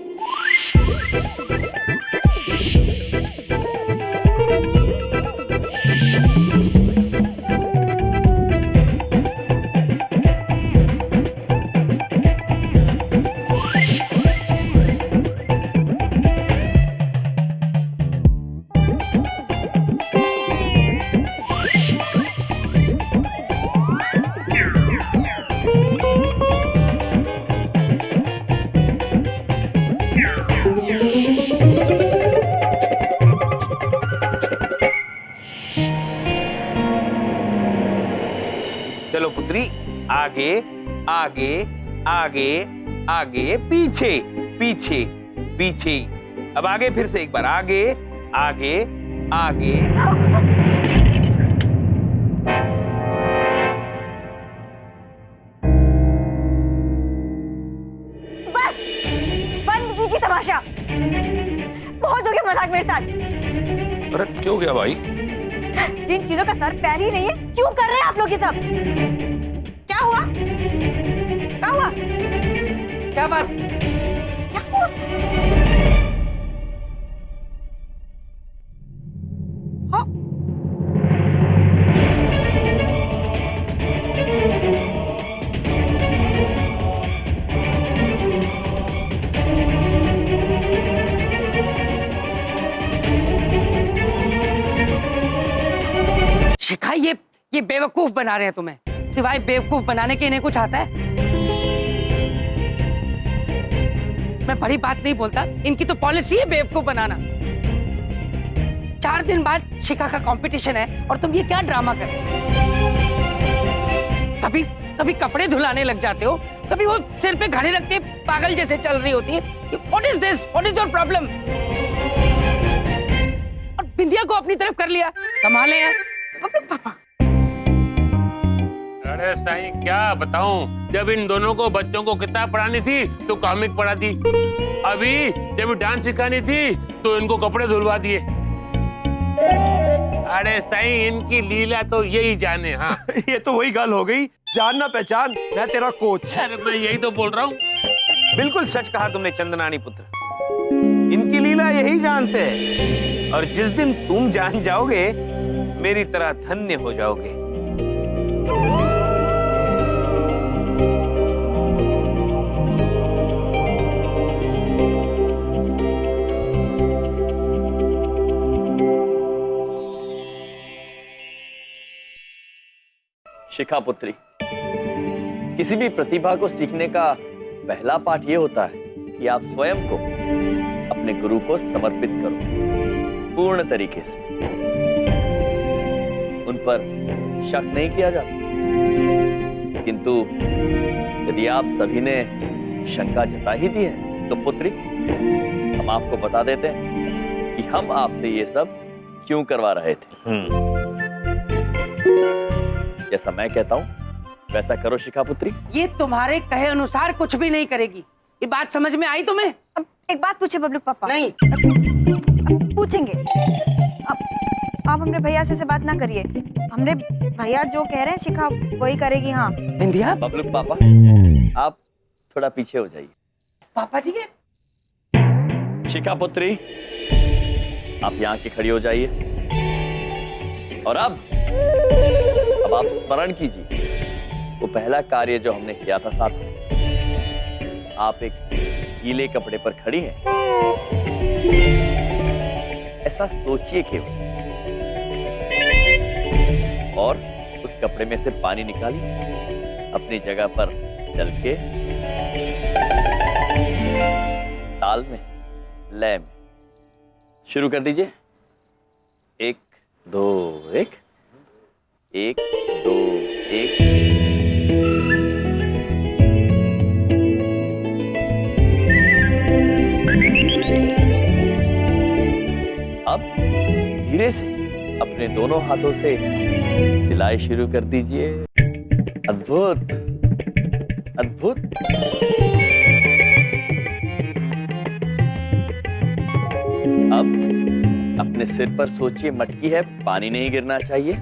चलो पुत्री, आगे आगे आगे आगे पीछे पीछे पीछे। अब आगे फिर से एक बार, आगे आगे आगे। बस बंद कीजिए तमाशा, बहुत हो गया मजाक मेरे साथ। अरे क्यों गया भाई? जिन चीजों का सर पैर ही नहीं है, क्यों कर रहे हैं आप लोग ये सब? क्या हुआ? क्या हुआ? क्या बात? क्या हुआ? हाँ? शिखा, ये बेवकूफ बना रहे हैं तुम्हें। सिवाय बेवकूफ बनाने के इन्हें कुछ आता है? मैं बड़ी बात नहीं बोलता, इनकी तो पॉलिसी है बेवकूफ बनाना। 4 दिन बाद शिखा का कंपटीशन है और तुम ये क्या ड्रामा कर रहे हो? कभी कपड़े धुलाने लग जाते हो, कभी वो सिर पे घड़े रख के पागल जैसे चल रही होती है। What is this? What is your problem? और बिंदिया को अपनी तरफ कर लिया, कमाल है यार। पापा, अरे साईं क्या बताऊं, जब इन दोनों को बच्चों को किताब पढ़ानी थी तो कॉमिक पढ़ा दी, अभी जब डांस सिखानी थी तो इनको कपड़े धुलवा दिए। अरे साईं इनकी लीला तो यही जाने। हाँ ये तो वही गाल हो गई, जान ना पहचान, मैं तेरा कोच। अरे मैं यही तो बोल रहा हूँ। बिल्कुल सच कहा तुमने चंदनानी पुत्र, इनकी लीला यही जानते हैं, और जिस दिन तुम जान जाओगे मेरी तरह धन्य हो जाओगे। शिखा पुत्री, किसी भी प्रतिभा को सीखने का पहला पाठ यह होता है कि आप स्वयं को अपने गुरु को समर्पित करो पूर्ण तरीके से। उन पर शक नहीं किया जाता, किंतु यदि आप सभी ने शंका जता ही दी है तो पुत्री, हम आपको बता देते हैं कि हम आपसे ये सब क्यों करवा रहे थे। जैसा मैं कहता हूं वैसा करो शिखा पुत्री। ये तुम्हारे कहे अनुसार कुछ भी नहीं करेगी, ये बात समझ में आई तुम्हें? अब एक बात पूछे बबलू पापा। नहीं। पूछेंगे। आप हमरे भैया से बात ना करिए। हमरे भैया जो कह रहे हैं शिखा वही करेगी। हाँ बिंदिया। बबलू पापा आप थोड़ा पीछे हो जाइए। पापा जी के शिखा पुत्री आप यहाँ की खड़ी हो जाइए। और अब आप स्मरण कीजिए वो पहला कार्य जो हमने किया था साथ में। आप एक गीले कपड़े पर खड़ी हैं। ऐसा सोचिए केवल और उस कपड़े में से पानी निकालिए अपनी जगह पर चल के ताल में लय में शुरू कर दीजिए। 1 2 1 1 2 1। अब धीरे से अपने दोनों हाथों से सिलाई शुरू कर दीजिए। अद्भुत अद्भुत। अब अपने सिर पर सोचिए मटकी है, पानी नहीं गिरना चाहिए।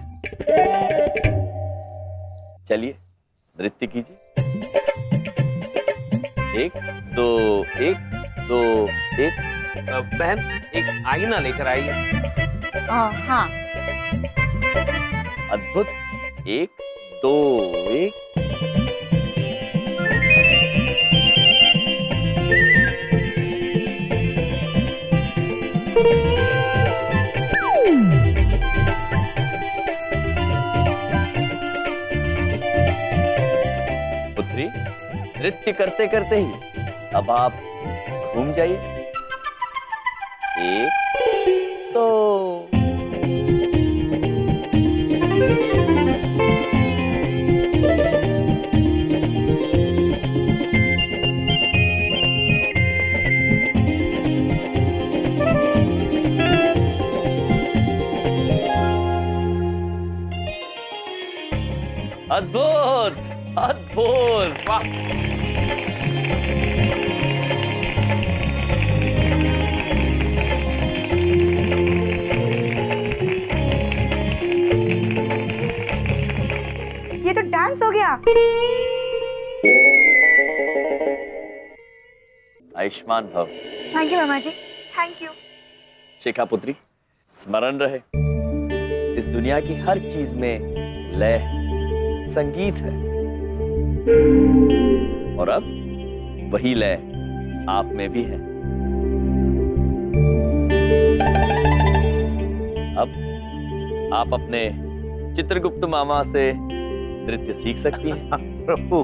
चलिए नृत्य कीजिए। 1 2 1 2 1। बहन एक आईना लेकर आइए। हाँ। अद्भुत। 1 2 1। पुत्री नृत्य करते करते ही अब आप घूम जाइए। 1 2। अद्भुत अद्भुत। वाह। ये तो डांस हो गया। आयुष्मान भव। थैंक यू मामा जी। Thank you. शिखा पुत्री स्मरण रहे इस दुनिया की हर चीज में लय है, संगीत है और अब वही लय आप में भी है। अब आप अपने चित्रगुप्त मामा से नृत्य सीख सकती हैं। प्रभु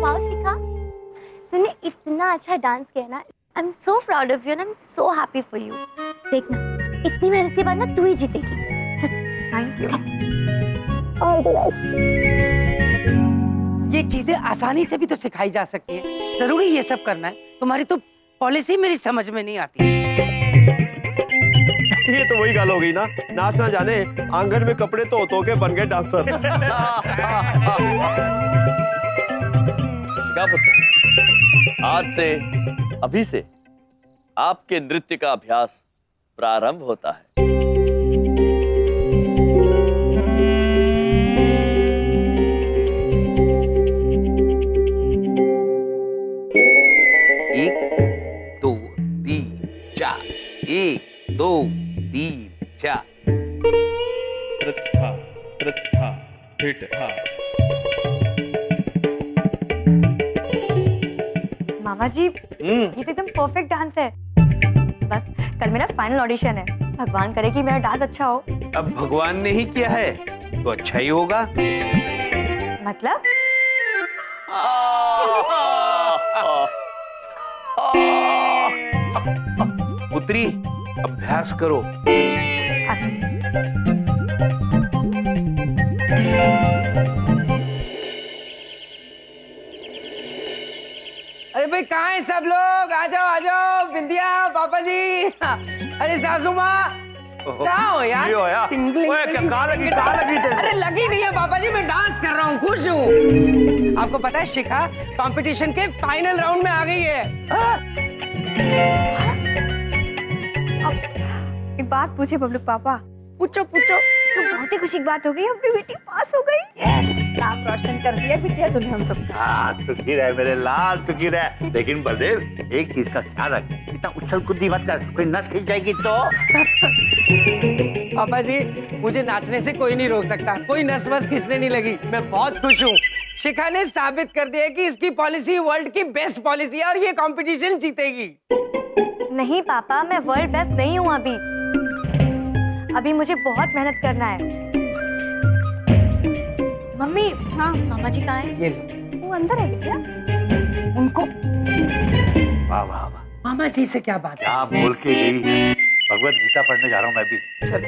वाओ शिखा, तूने इतना अच्छा डांस किया ना। I am so proud of you and I am so happy for you. देखना इतनी मेहनत के बाद ना तू ही जीतेगी। Thank you. ये चीजें आसानी से भी तो सिखाई जा सकती है। जरूरी ये सब करना है? तुम्हारी तो पॉलिसी मेरी समझ में नहीं आती। ये तो वही गाल हो गई ना, नाच ना जाने आंगन में कपड़े तो के बन गए डांसर। आज से अभी से आपके नृत्य का अभ्यास प्रारंभ होता है। एक दो तीन चार, 1 2 3 4। मामा जी ये तो एकदम परफेक्ट डांस है। बस कल मेरा फाइनल ऑडिशन है। भगवान करे कि मेरा डांस अच्छा हो। अब भगवान ने ही किया है तो अच्छा ही होगा। मतलब पुत्री अभ्यास करो। अरे भाई कहाँ हैं सब लोग? आ जाओ बिंदिया, पापा जी। अरे सासू माँ, क्या हो यार? ये हो यार। टिंगलिंग, ओए, क्या कहाँ लगी तेरे? अरे लगी नहीं है पापा जी, मैं डांस कर रहा हूँ, खुश हूँ। आपको पता है शिखा कंपटीशन के फाइनल राउंड में आ गई है। एक बात पूछे बबलू पापा? पूछो पूछो। तो बहुत ही खुशी की बात हो गई, अपनी बेटी पास हो गई। नाम रोशन कर दिया बिटिया तूने हम सबका। हाँ, सुखी रहे मेरे लाल, सुखी रहे। लेकिन बलदेव, एक चीज का ख्याल रख, इतना उछल कूदी मत कर, कोई नस खींच जाएगी तो। पापा जी मुझे नाचने से कोई नहीं रोक सकता, कोई नस वस खींचने नहीं लगी। मैं बहुत खुश हूँ। शिखा ने साबित कर दिया कि इसकी पॉलिसी वर्ल्ड की बेस्ट पॉलिसी है और ये कंपटीशन जीतेगी। नहीं पापा, मैं वर्ल्ड बेस्ट नहीं हूँ अभी मुझे बहुत मेहनत करना है। मम्मी, हाँ मामा जी कहाँ हैं? ये लो। वो अंदर है बिटिया। उनको वाह वाह वाह, मामा जी से क्या बात है? क्या बोल के गई है। भगवत गीता पढ़ने जा रहा हूँ मैं भी। चलो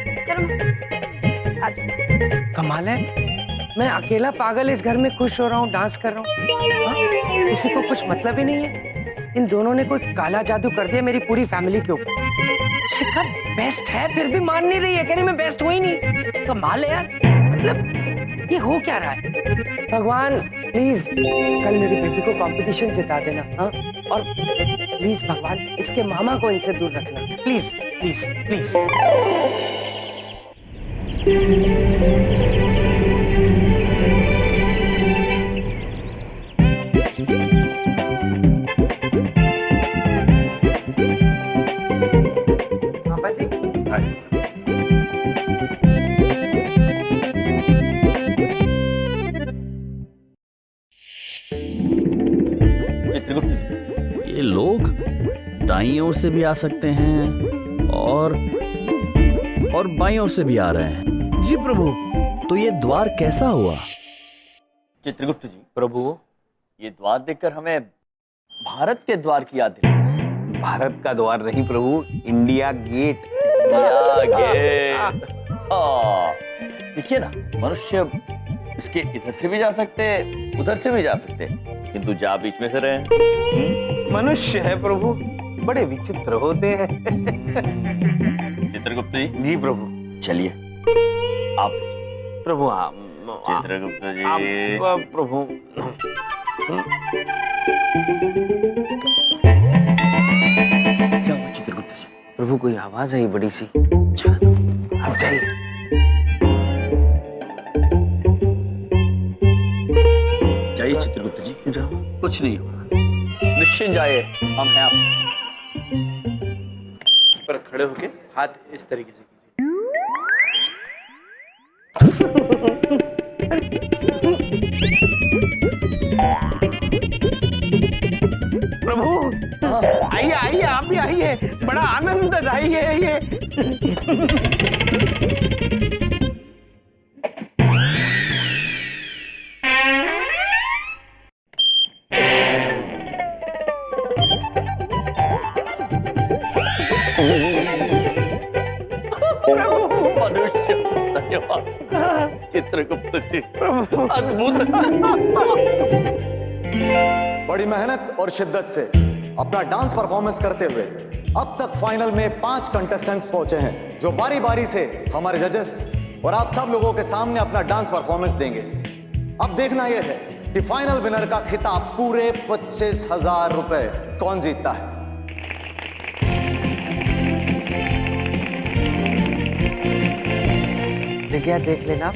कमाल है, मैं अकेला पागल इस घर में खुश हो रहा हूँ, डांस कर रहा हूँ। हाँ? किसी को कुछ मतलब ही नहीं है। इन दोनों ने कोई काला जादू कर दिया मेरी पूरी फैमिली के ऊपर। शिखा बेस्ट है फिर भी मान नहीं रही है, कह रही मैं बेस्ट हुई ही नहीं। कमाल है यार, मतलब ये हो क्या रहा है? भगवान प्लीज कल मेरी बेटी को कंपटीशन जिता देना। हाँ? और प्लीज भगवान इसके मामा को इनसे दूर रखना, प्लीज प्लीज प्लीज। पापा जी चित्रगुप्त, ये लोग दाईं ओर से भी आ सकते हैं और बाईं ओर से भी आ रहे हैं। जी प्रभु, तो ये द्वार कैसा हुआ? चित्रगुप्त जी, प्रभु ये द्वार देखकर हमें भारत के द्वार की याद दिलाई। भारत का द्वार नहीं प्रभु, इंडिया गेट। India Gate. देखिए ना, मनुष्य इसके इधर से भी जा सकते, उधर से भी जा सकते, किंतु जा बीच में से रहे। मनुष्य है प्रभु, बड़े विचित्र होते हैं। चित्रगुप्त जी। जी प्रभु। चलिए आप। प्रभु आप चित्रगुप्त जी। प्रभु। क्या हुआ चित्रगुप्त जी? प्रभु कोई आवाज आई बड़ी सी। आप जाइए। जाइए चित्रगुप्त जी, जाओ, कुछ नहीं होगा, निश्चिंत जाइए, हम हैं आप। पर खड़े होके हाथ इस तरीके से प्रभु आइए आइए, आप भी आइए, बड़ा आनंददायी है ये। मनुष्य, धन्यवाद चित्रगुप्त जी, अद्भुत। बड़ी मेहनत और शिद्दत से अपना डांस परफॉर्मेंस करते हुए अब तक फाइनल में 5 कंटेस्टेंट्स पहुंचे हैं, जो बारी बारी से हमारे जजेस और आप सब लोगों के सामने अपना डांस परफॉर्मेंस देंगे। अब देखना यह है कि फाइनल विनर का खिताब पूरे 25,000 रुपए कौन जीतता है। विद्या देख लेना,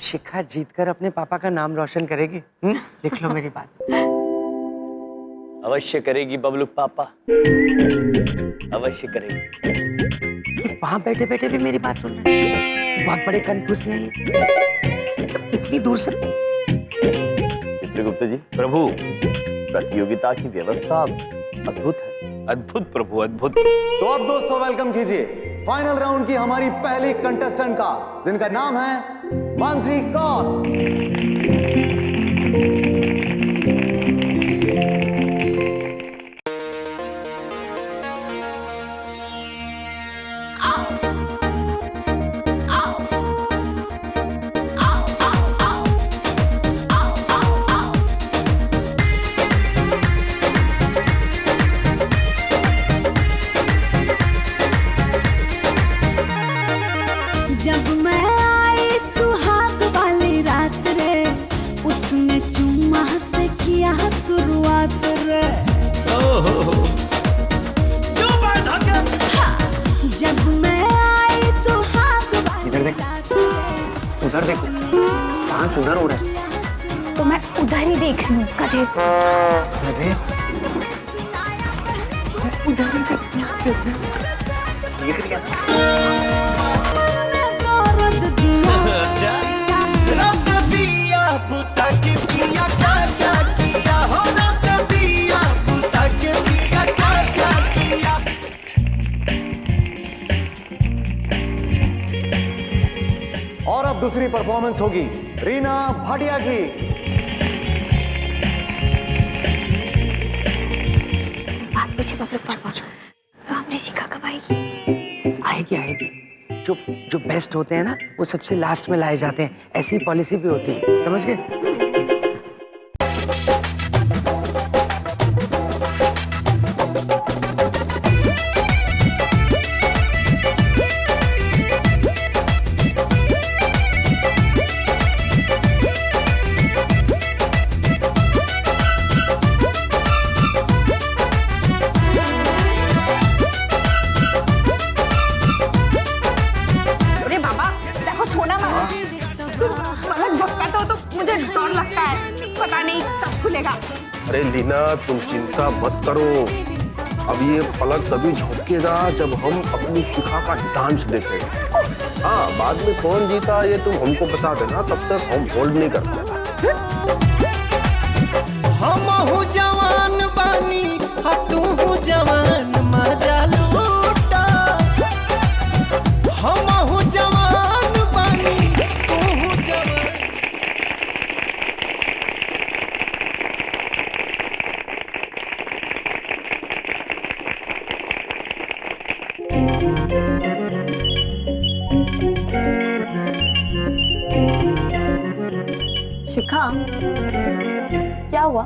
शिखा जीतकर अपने पापा का नाम रोशन करेगी। देख लो मेरी बात। अवश्य करेगी बबलू पापा, अवश्य करेगी। वहां बैठे बैठे भी मेरी बात सुन रहे हैं, बहुत बड़े कंफ्यूज हैं ये। इतनी दूर से। चित्रगुप्त जी, प्रभु प्रतियोगिता की व्यवस्था अद्भुत है, अद्भुत प्रभु, अद्भुत। तो अब दोस्तों वेलकम कीजिए फाइनल राउंड की हमारी पहली कंटेस्टेंट का, जिनका नाम है मानसी कौर। उधर देखो, डांस उधर हो रहा है। तो मैं उधर ही देख रही हूँ गधे। अरे उधर ही देख रही हूँ। ये क्या? और अब दूसरी परफॉर्मेंस होगी रीना भाटिया की। बात पूछे पब्लिक पापा, हमने सीखा कब आएगी? आएगी आएगी। जो बेस्ट होते हैं ना वो सबसे लास्ट में लाए जाते हैं, ऐसी पॉलिसी भी होती है, समझ गए? अरे लीना तुम चिंता मत करो, अब ये पलक तभी झपकेगा जब हम अपनी शिखा का डांस देखेंगे। हाँ, बाद में कौन जीता ये तुम हमको बता देना, तब तक हम होल्ड नहीं करते। हम जवान बानी तू जवान मजा लूटा, हम जवान बानी तू जवान। शिखा, क्या हुआ?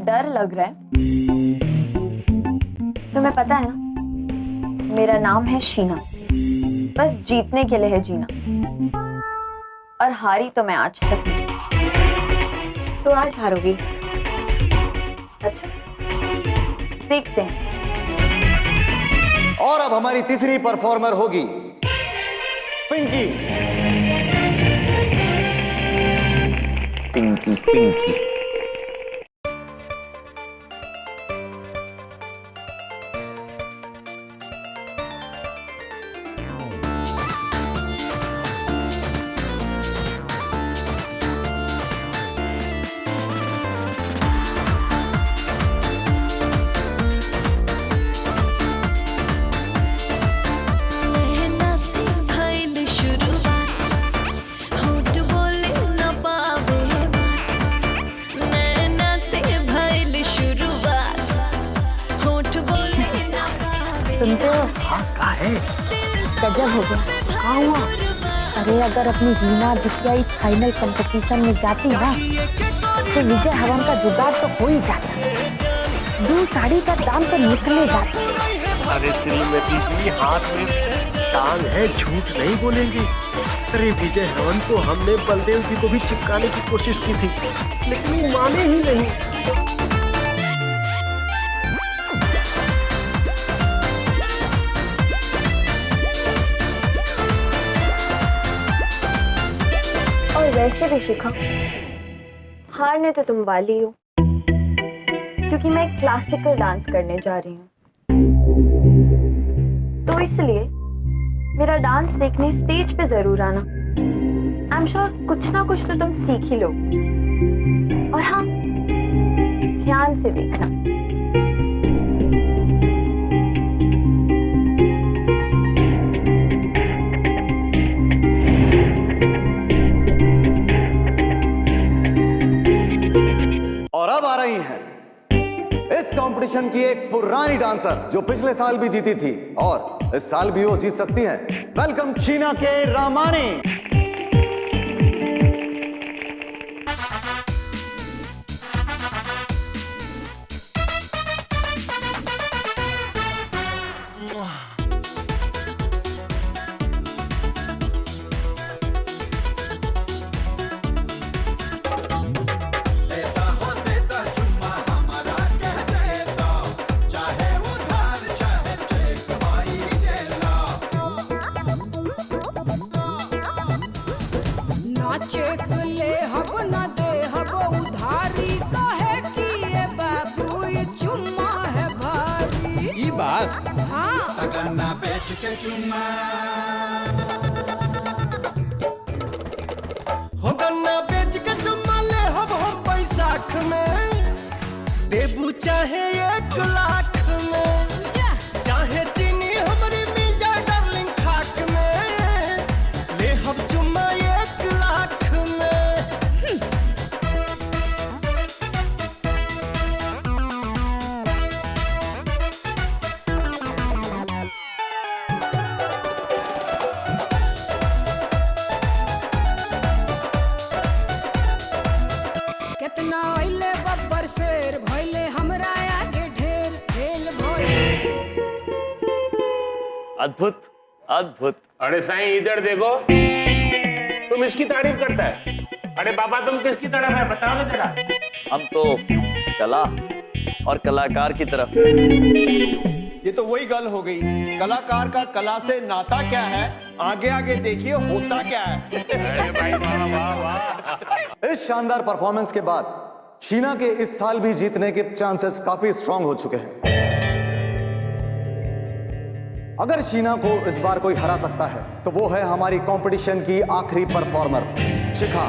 डर लग रहा है? तुम्हें पता है ना, मेरा नाम है शीना। बस जीतने के लिए है जीना, और हारी तो मैं आज तक नहीं। तो आज हारोगी? अच्छा, देखते हैं। और अब हमारी तीसरी परफॉर्मर होगी पिंकी। पिंकी पिंकी सुनते हो? हाँ है? गजब हो गया। कहाँ हुआ? अरे अगर अपनी रीना बिटिया इस फाइनल कंपटीशन में जाती ना तो विजय हवन का जुगाड़ तो हो ही जाता, 2 साड़ी का दाम तो निकले जाता। अरे श्रीमती जी, हाथ में टांग है, झूठ नहीं बोलेंगे। अरे विजय हवन को हमने बलदेव जी को भी चिपकाने की कोशिश की थी, लेकिन वो माने ही नहीं। और वैसे भी शिखा, हारने तो तुम वाली हो, क्योंकि मैं क्लासिकल डांस करने जा रही हूँ। तो इसलिए मेरा डांस देखने स्टेज पे जरूर आना। आई एम श्योर कुछ ना कुछ तो तुम सीख ही लो। और हाँ, ध्यान से देखना। और अब आ रही हैं इस कंपटीशन की एक पुरानी डांसर जो पिछले साल भी जीती थी और इस साल भी वो जीत सकती हैं। वेलकम शीना के रामानी। गन्ना बेच के चुम्मा हो गन्ना बेच के चुम्मा ले हो बैसाख में देबू चाहे 1 लाख में चाहे चीनी हमारी मिल जाए डार्लिंग खाक में ले हम चुम्मा 1 लाख में कितना अइले बब्बर शेर भइले हमरा आगे ढेर खेल भइल। अद्भुत अद्भुत। अरे साईं इधर देखो, तुम इसकी तारीफ करता है। अरे बाबा तुम किसकी तरफ है बताओ ना जरा। हम तो कला और कलाकार की तरफ। ये तो वही गल हो गई, कलाकार का कला से नाता क्या है, आगे आगे देखिए होता क्या है। अरे भाई वाह वाह वाह। इस शानदार परफॉर्मेंस के बाद शीना के इस साल भी जीतने के चांसेस काफी स्ट्रांग हो चुके हैं। अगर शीना को इस बार कोई हरा सकता है तो वो है हमारी कंपटीशन की आखिरी परफॉर्मर शिखा।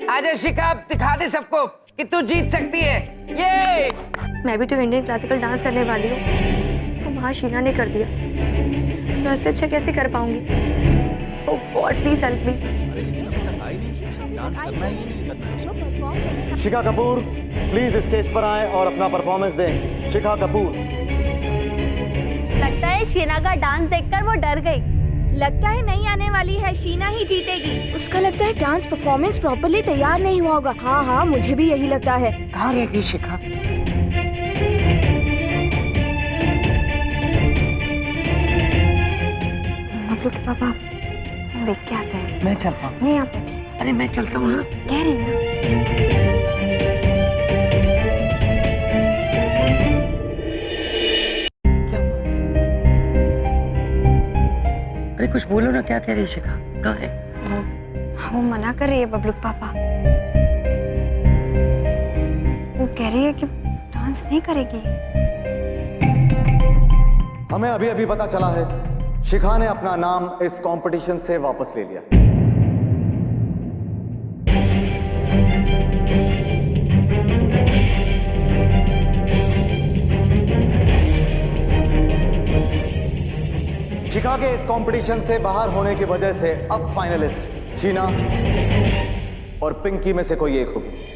आजा शिखा, अब दिखा दे सबको कि तू जीत सकती है। ये मैं भी तो इंडियन क्लासिकल डांस करने वाली हूँ, तो वहाँ शीना ने कर दिया, तो इससे अच्छा कैसे कर पाऊंगी? Oh God please help me. Shikha Kapoor please stage पर आए और अपना परफॉर्मेंस दें। शिखा कपूर। लगता है शीना का डांस देखकर वो डर गई। लगता है नहीं आने वाली है, शीना ही जीतेगी। उसका लगता है डांस परफॉर्मेंस प्रॉपर्ली तैयार नहीं हुआ होगा। हाँ हाँ मुझे भी यही लगता है। कहाँ रह गई शिखा? आप लोग के पापा देख के आते हैं। मैं चलता हूँ। नहीं आप अरे मैं चलता हूँ। कह रही हूँ। अरे कुछ बोलो ना, क्या कह रही है शिखा? कहाँ है? वो मना कर रही है बबलू के पापा। वो कह रही है कि डांस नहीं करेगी। हमें अभी अभी पता चला है शिखा ने अपना नाम इस कंपटीशन से वापस ले लिया। शिखा के इस कंपटीशन से बाहर होने की वजह से अब फाइनलिस्ट शीना और पिंकी में से कोई एक होगी।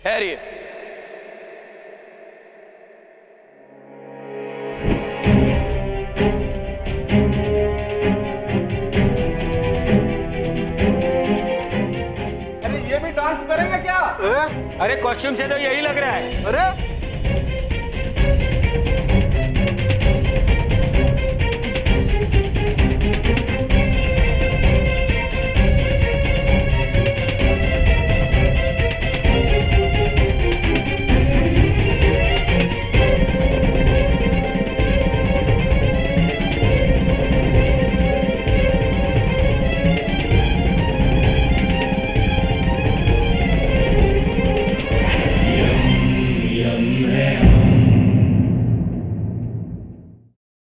ठहरिए। अरे ये भी डांस करेगा क्या? अरे कॉस्ट्यूम से तो यही लग रहा है। अरे